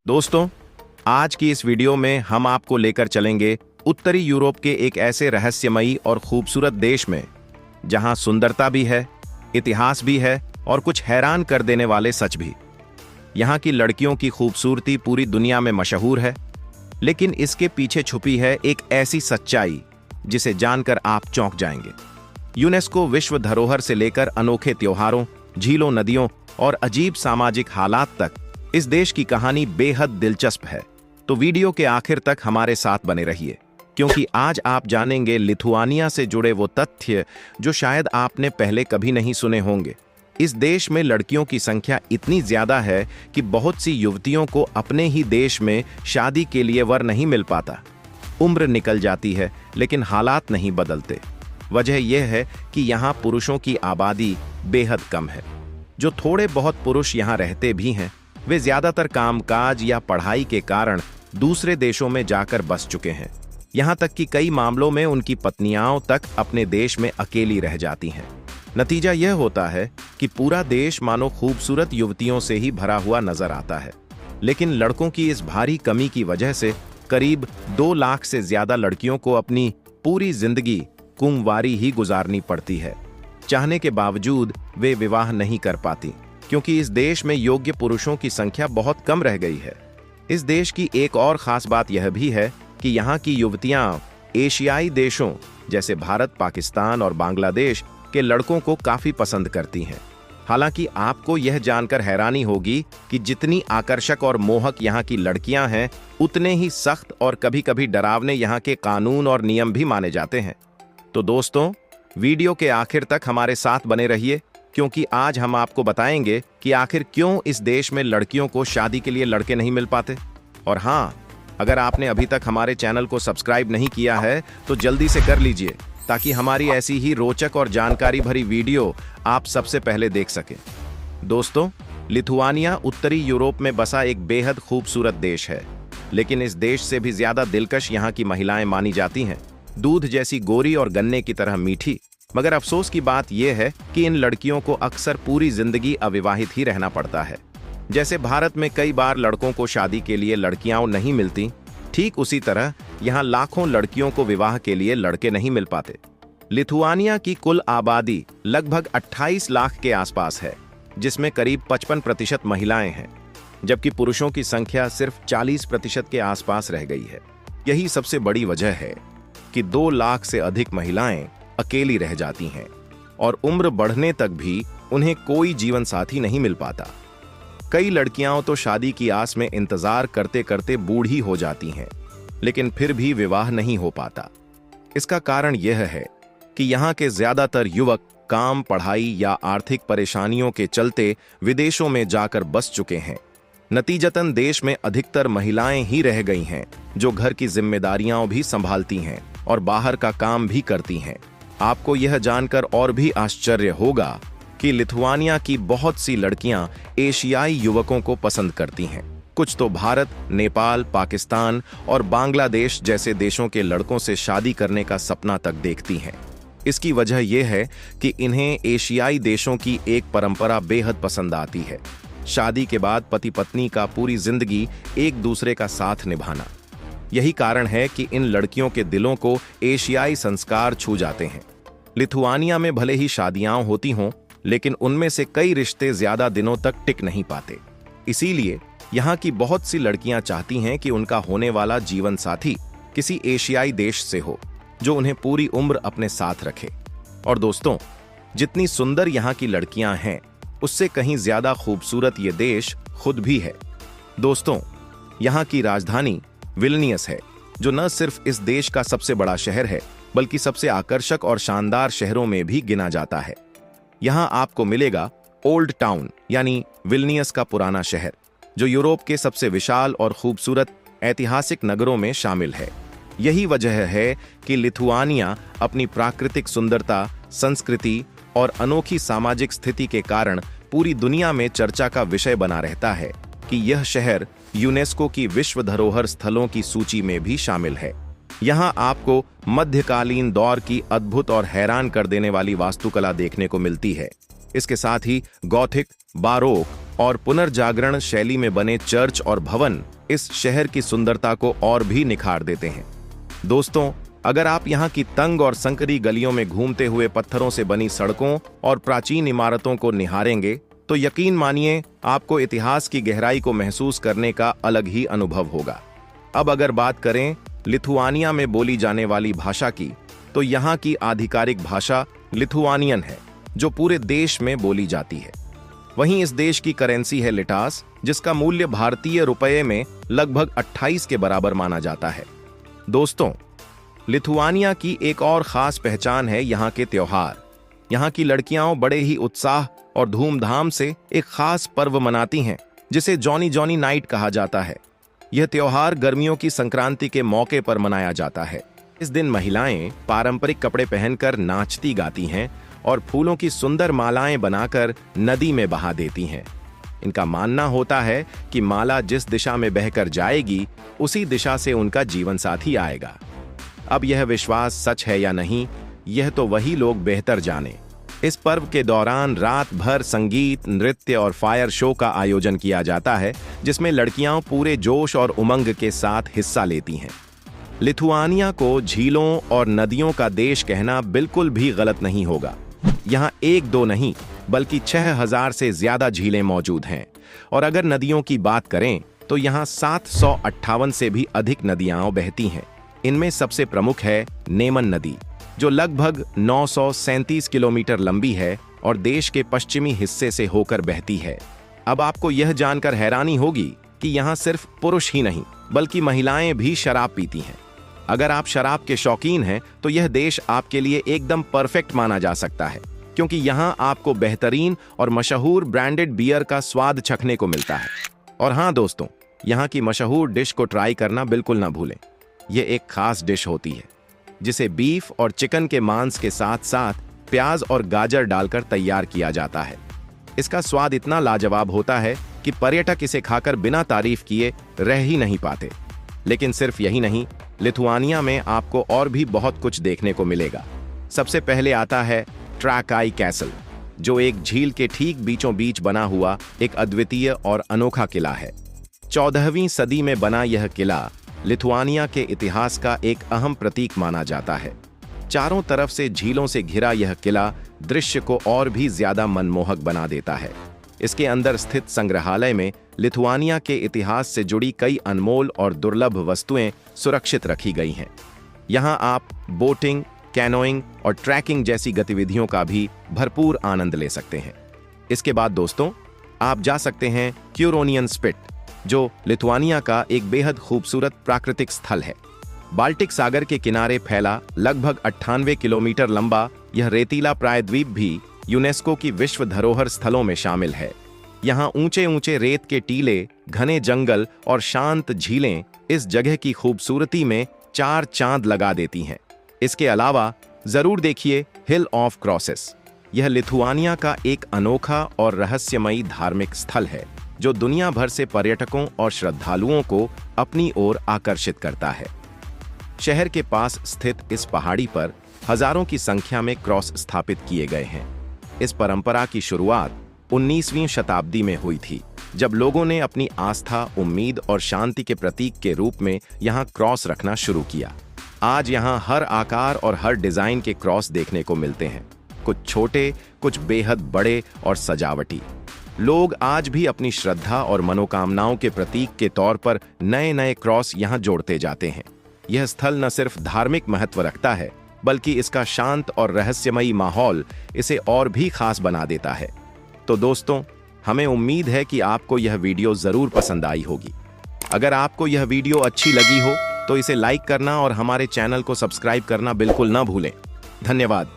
दोस्तों, आज की इस वीडियो में हम आपको लेकर चलेंगे उत्तरी यूरोप के एक ऐसे रहस्यमयी और खूबसूरत देश में जहां सुंदरता भी है, इतिहास भी है और कुछ हैरान कर देने वाले सच भी। यहां की लड़कियों की खूबसूरती पूरी दुनिया में मशहूर है, लेकिन इसके पीछे छुपी है एक ऐसी सच्चाई जिसे जानकर आप चौंक जाएंगे। यूनेस्को विश्व धरोहर से लेकर अनोखे त्योहारों, झीलों, नदियों और अजीब सामाजिक हालात तक इस देश की कहानी बेहद दिलचस्प है। तो वीडियो के आखिर तक हमारे साथ बने रहिए, क्योंकि आज आप जानेंगे लिथुआनिया से जुड़े वो तथ्य जो शायद आपने पहले कभी नहीं सुने होंगे। इस देश में लड़कियों की संख्या इतनी ज्यादा है कि बहुत सी युवतियों को अपने ही देश में शादी के लिए वर नहीं मिल पाता। उम्र निकल जाती है, लेकिन हालात नहीं बदलते। वजह यह है कि यहाँ पुरुषों की आबादी बेहद कम है। जो थोड़े बहुत पुरुष यहाँ रहते भी हैं, वे ज्यादातर कामकाज या पढ़ाई के कारण दूसरे देशों में जाकर बस चुके हैं। यहाँ तक कि कई मामलों में उनकी पत्नियां तक अपने देश में अकेली रह जाती हैं। नतीजा यह होता है कि पूरा देश मानो खूबसूरत युवतियों से ही भरा हुआ नजर आता है। लेकिन लड़कों की इस भारी कमी की वजह से करीब 2 लाख से ज्यादा लड़कियों को अपनी पूरी जिंदगी कुंवारी ही गुजारनी पड़ती है। चाहने के बावजूद वे विवाह नहीं कर पाती, क्योंकि इस देश में योग्य पुरुषों की संख्या बहुत कम रह गई है। इस देश की एक और खास बात यह भी है कि यहाँ की युवतियां एशियाई देशों जैसे भारत, पाकिस्तान और बांग्लादेश के लड़कों को काफी पसंद करती हैं। हालांकि आपको यह जानकर हैरानी होगी कि जितनी आकर्षक और मोहक यहाँ की लड़कियां हैं, उतने ही सख्त और कभी-कभी डरावने यहाँ के कानून और नियम भी माने जाते हैं। तो दोस्तों, वीडियो के आखिर तक हमारे साथ बने रहिए, क्योंकि आज हम आपको बताएंगे कि आखिर क्यों इस देश में लड़कियों को शादी के लिए लड़के नहीं मिल पाते। और हाँ, अगर आपने अभी तक हमारे चैनल को सब्सक्राइब नहीं किया है तो जल्दी से कर लीजिए, ताकि हमारी ऐसी ही रोचक और जानकारी भरी वीडियो आप सबसे पहले देख सकें। दोस्तों, लिथुआनिया उत्तरी यूरोप में बसा एक बेहद खूबसूरत देश है, लेकिन इस देश से भी ज्यादा दिलकश यहाँ की महिलाएं मानी जाती हैं। दूध जैसी गोरी और गन्ने की तरह मीठी। मगर अफसोस की बात यह है कि इन लड़कियों को अक्सर पूरी जिंदगी अविवाहित ही रहना पड़ता है। जैसे भारत में कई बार लड़कों को शादी के लिए लड़कियां नहीं मिलती, ठीक उसी तरह यहाँ लाखों लड़कियों को विवाह के लिए लड़के नहीं मिल पाते। लिथुआनिया की कुल आबादी लगभग 28 लाख के आसपास है, जिसमें करीब 55% महिलाएं हैं, जबकि पुरुषों की संख्या सिर्फ 40% के आसपास रह गई है। यही सबसे बड़ी वजह है कि 2 लाख से अधिक महिलाएं अकेली रह जाती हैं और उम्र बढ़ने तक भी उन्हें कोई जीवन साथी नहीं मिल पाता। कई लड़कियां तो शादी की आस में इंतजार करते करते बूढ़ी हो जाती हैं, लेकिन फिर भी विवाह नहीं हो पाता। इसका कारण यह है कि यहाँ के ज्यादातर युवक काम, पढ़ाई या आर्थिक परेशानियों के चलते विदेशों में जाकर बस चुके हैं। नतीजतन देश में अधिकतर महिलाएं ही रह गई हैं, जो घर की जिम्मेदारियां भी संभालती हैं और बाहर का काम भी करती हैं। आपको यह जानकर और भी आश्चर्य होगा कि लिथुआनिया की बहुत सी लड़कियां एशियाई युवकों को पसंद करती हैं। कुछ तो भारत, नेपाल, पाकिस्तान और बांग्लादेश जैसे देशों के लड़कों से शादी करने का सपना तक देखती हैं। इसकी वजह यह है कि इन्हें एशियाई देशों की एक परंपरा बेहद पसंद आती है। शादी के बाद पति पत्नी का पूरी जिंदगी एक दूसरे का साथ निभाना। यही कारण है कि इन लड़कियों के दिलों को एशियाई संस्कार छू जाते हैं। लिथुआनिया में भले ही शादियां होती हों, लेकिन उनमें से कई रिश्ते ज्यादा दिनों तक टिक नहीं पाते। इसीलिए यहाँ की बहुत सी लड़कियां चाहती हैं कि उनका होने वाला जीवन साथी किसी एशियाई देश से हो, जो उन्हें पूरी उम्र अपने साथ रखे। और दोस्तों, जितनी सुंदर यहाँ की लड़कियां हैं, उससे कहीं ज्यादा खूबसूरत ये देश खुद भी है। दोस्तों, यहाँ की राजधानी विल्नियस है, जो न सिर्फ इस देश का सबसे बड़ा शहर है, बल्कि सबसे आकर्षक और शानदार शहरों में भी गिना जाता है। यहाँ आपको मिलेगा ओल्ड टाउन, यानी विल्नियस का पुराना शहर, जो यूरोप के सबसे विशाल और खूबसूरत ऐतिहासिक नगरों में शामिल है। यही वजह है कि लिथुआनिया अपनी प्राकृतिक सुंदरता, संस्कृति और अनोखी सामाजिक स्थिति के कारण पूरी दुनिया में चर्चा का विषय बना रहता है कि यह शहर यूनेस्को की विश्व धरोहर स्थलों की सूची में भी शामिल है। यहाँ आपको मध्यकालीन दौर की अद्भुत और हैरान कर देने वाली वास्तुकला देखने को मिलती है। इसके साथ ही गॉथिक, बारोक और पुनर्जागरण शैली में बने चर्च और भवन इस शहर की सुंदरता को और भी निखार देते हैं। दोस्तों, अगर आप यहाँ की तंग और संकरी गलियों में घूमते हुए पत्थरों से बनी सड़कों और प्राचीन इमारतों को निहारेंगे तो यकीन मानिए आपको इतिहास की गहराई को महसूस करने का अलग ही अनुभव होगा। अब अगर बात करें लिथुआनिया में बोली जाने वाली भाषा की, तो यहाँ की आधिकारिक भाषा लिथुआनियन है, जो पूरे देश में बोली जाती है। वहीं इस देश की करेंसी है लिटास, जिसका मूल्य भारतीय रुपये में लगभग 28 के बराबर माना जाता है। दोस्तों, लिथुआनिया की एक और खास पहचान है यहाँ के त्योहार। यहाँ की लड़कियां बड़े ही उत्साह और धूमधाम से एक खास पर्व मनाती हैं, जिसे जॉनी जॉनी नाइट कहा जाता है। यह त्योहार गर्मियों की संक्रांति के मौके पर मनाया जाता है। इस दिन महिलाएं पारंपरिक कपड़े पहनकर नाचती गाती हैं और फूलों की सुंदर मालाएं बनाकर नदी में बहा देती हैं। इनका मानना होता है कि माला जिस दिशा में बहकर जाएगी, उसी दिशा से उनका जीवन साथी आएगा। अब यह विश्वास सच है या नहीं, यह तो वही लोग बेहतर जाने। इस पर्व के दौरान रात भर संगीत, नृत्य और फायर शो का आयोजन किया जाता है, जिसमें लड़कियां पूरे जोश और उमंग के साथ हिस्सा लेती हैं। लिथुआनिया को झीलों और नदियों का देश कहना बिल्कुल भी गलत नहीं होगा। यहाँ एक दो नहीं बल्कि 6000 से ज्यादा झीलें मौजूद हैं, और अगर नदियों की बात करें तो यहाँ 758 से भी अधिक नदियां बहती हैं। इनमें सबसे प्रमुख है नेमन नदी, जो लगभग 937 किलोमीटर लंबी है और देश के पश्चिमी हिस्से से होकर बहती है। अब आपको यह जानकर हैरानी होगी कि यहाँ सिर्फ पुरुष ही नहीं बल्कि महिलाएं भी शराब पीती हैं। अगर आप शराब के शौकीन हैं तो यह देश आपके लिए एकदम परफेक्ट माना जा सकता है, क्योंकि यहाँ आपको बेहतरीन और मशहूर ब्रांडेड बियर का स्वाद चखने को मिलता है। और हाँ दोस्तों, यहाँ की मशहूर डिश को ट्राई करना बिल्कुल ना भूलें। यह एक खास डिश होती है जिसे बीफ और चिकन के मांस के साथ साथ प्याज और गाजर डालकर तैयार किया जाता है। इसका स्वाद इतना लाजवाब होता है कि पर्यटक इसे खाकर बिना तारीफ किए रह ही नहीं पाते। लेकिन सिर्फ यही नहीं, लिथुआनिया में आपको और भी बहुत कुछ देखने को मिलेगा। सबसे पहले आता है ट्रैकाई कैसल, जो एक झील के ठीक बीचों बीच बना हुआ एक अद्वितीय और अनोखा किला है। 14वीं सदी में बना यह किला लिथुआनिया के इतिहास का एक अहम प्रतीक माना जाता है। चारों तरफ से झीलों से घिरा यह किला दृश्य को और भी ज्यादा मनमोहक बना देता है। इसके अंदर स्थित संग्रहालय में लिथुआनिया के इतिहास से जुड़ी कई अनमोल और दुर्लभ वस्तुएं सुरक्षित रखी गई हैं। यहाँ आप बोटिंग, कैनोइंग और ट्रैकिंग जैसी गतिविधियों का भी भरपूर आनंद ले सकते हैं। इसके बाद दोस्तों, आप जा सकते हैं क्यूरोनियन स्पिट, जो लिथुआनिया का एक बेहद खूबसूरत प्राकृतिक स्थल है। बाल्टिक सागर के किनारे फैला लगभग 98 किलोमीटर लंबा यह रेतीला प्रायद्वीप भी यूनेस्को की विश्व धरोहर स्थलों में शामिल है। यहाँ ऊंचे ऊंचे रेत के टीले, घने जंगल और शांत झीलें इस जगह की खूबसूरती में 4 चांद लगा देती हैं। इसके अलावा जरूर देखिए हिल ऑफ क्रॉसेस। यह लिथुआनिया का एक अनोखा और रहस्यमयी धार्मिक स्थल है, जो दुनिया भर से पर्यटकों और श्रद्धालुओं को अपनी ओर आकर्षित करता है। शहर के पास स्थित इस पहाड़ी पर हजारों की संख्या में क्रॉस स्थापित किए गए हैं। इस परंपरा की शुरुआत 19वीं शताब्दी में हुई थी, जब लोगों ने अपनी आस्था, उम्मीद और शांति के प्रतीक के रूप में यहाँ क्रॉस रखना शुरू किया। आज यहाँ हर आकार और हर डिजाइन के क्रॉस देखने को मिलते हैं, कुछ छोटे, कुछ बेहद बड़े और सजावटी। लोग आज भी अपनी श्रद्धा और मनोकामनाओं के प्रतीक के तौर पर नए नए क्रॉस यहाँ जोड़ते जाते हैं। यह स्थल न सिर्फ धार्मिक महत्व रखता है, बल्कि इसका शांत और रहस्यमयी माहौल इसे और भी खास बना देता है। तो दोस्तों, हमें उम्मीद है कि आपको यह वीडियो जरूर पसंद आई होगी। अगर आपको यह वीडियो अच्छी लगी हो तो इसे लाइक करना और हमारे चैनल को सब्सक्राइब करना बिल्कुल न भूलें। धन्यवाद।